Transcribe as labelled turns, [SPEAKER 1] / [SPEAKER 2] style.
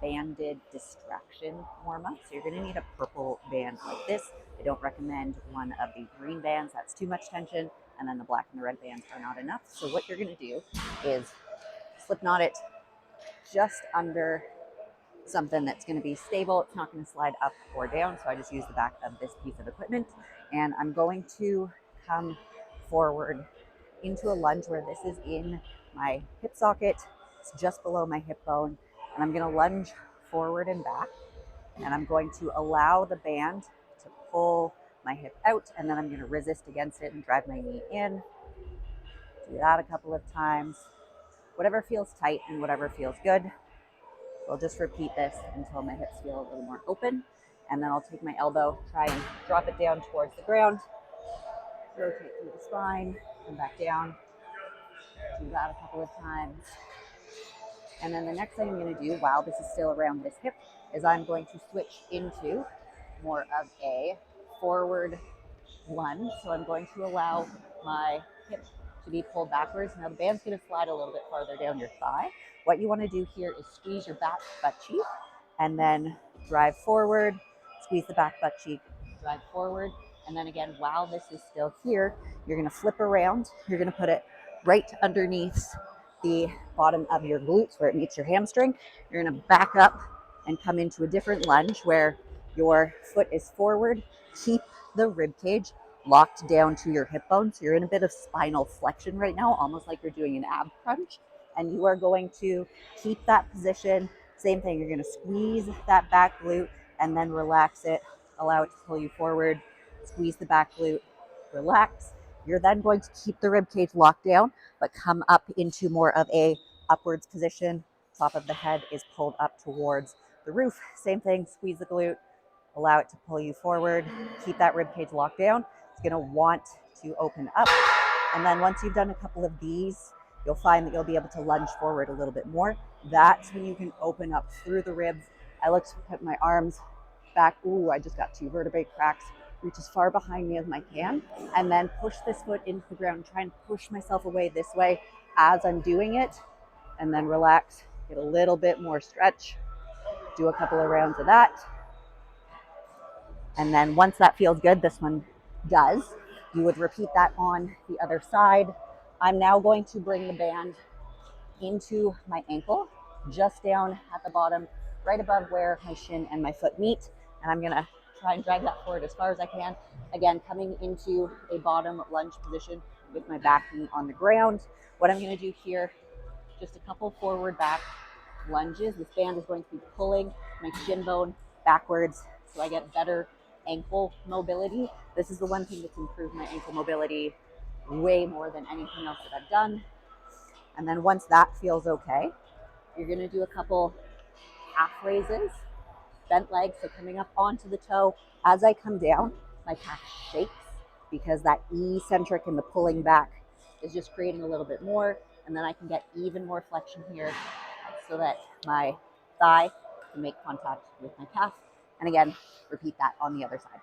[SPEAKER 1] banded distraction warm-up. So you're gonna need a purple band like this. I don't recommend one of the green bands, that's too much tension, and then the black and the red bands are not enough. So what you're gonna do is slip knot it just under something that's going to be stable. It's not going to slide up or down. So I just use the back of this piece of equipment, and I'm going to come forward into a lunge where this is in my hip socket. It's just below my hip bone, and I'm going to lunge forward and back, and I'm going to allow the band to pull my hip out, and then I'm going to resist against it and drive my knee in. Do that a couple of times. Whatever feels tight and whatever feels good. We'll just repeat this until my hips feel a little more open. And then I'll take my elbow, try and drop it down towards the ground, rotate through the spine, come back down. Do that a couple of times. And then the next thing I'm going to do while this is still around this hip is I'm going to switch into more of a forward lunge. So I'm going to allow my hip to be pulled backwards. Now the band's going to slide a little bit farther down your thigh. What you want to do here is squeeze your back butt cheek and then drive forward, squeeze the back butt cheek, drive forward. And then again, while this is still here, you're going to flip around. You're going to put it right underneath the bottom of your glutes where it meets your hamstring. You're going to back up and come into a different lunge where your foot is forward. Keep the rib cage locked down to your hip bone. So you're in a bit of spinal flexion right now, almost like you're doing an ab crunch. And you are going to keep that position. Same thing, you're going to squeeze that back glute and then relax it. Allow it to pull you forward. Squeeze the back glute, relax. You're then going to keep the rib cage locked down, but come up into more of a upwards position. Top of the head is pulled up towards the roof. Same thing, squeeze the glute, allow it to pull you forward. Keep that rib cage locked down. It's going to want to open up. And then once you've done a couple of these, you'll find that you'll be able to lunge forward a little bit more. That's when you can open up through the ribs. I look to put my arms back. Ooh, I just got 2 vertebrae cracks. Reach as far behind me as I can, and then push this foot into the ground. Try and push myself away this way as I'm doing it, and then relax. Get a little bit more stretch. Do a couple of rounds of that. And then once that feels good, this one does, you would repeat that on the other side. I'm now going to bring the band into my ankle, just down at the bottom, right above where my shin and my foot meet. And I'm gonna try and drag that forward as far as I can. Again, coming into a bottom lunge position with my back knee on the ground. What I'm gonna do here, just a couple forward back lunges. This band is going to be pulling my shin bone backwards so I get better ankle mobility. This is the one thing that's improved my ankle mobility way more than anything else that I've done. And then once that feels okay, you're going to do a couple calf raises, bent legs, so coming up onto the toe. As I come down, my calf shakes because that eccentric and the pulling back is just creating a little bit more. And then I can get even more flexion here so that my thigh can make contact with my calf. And again, repeat that on the other side.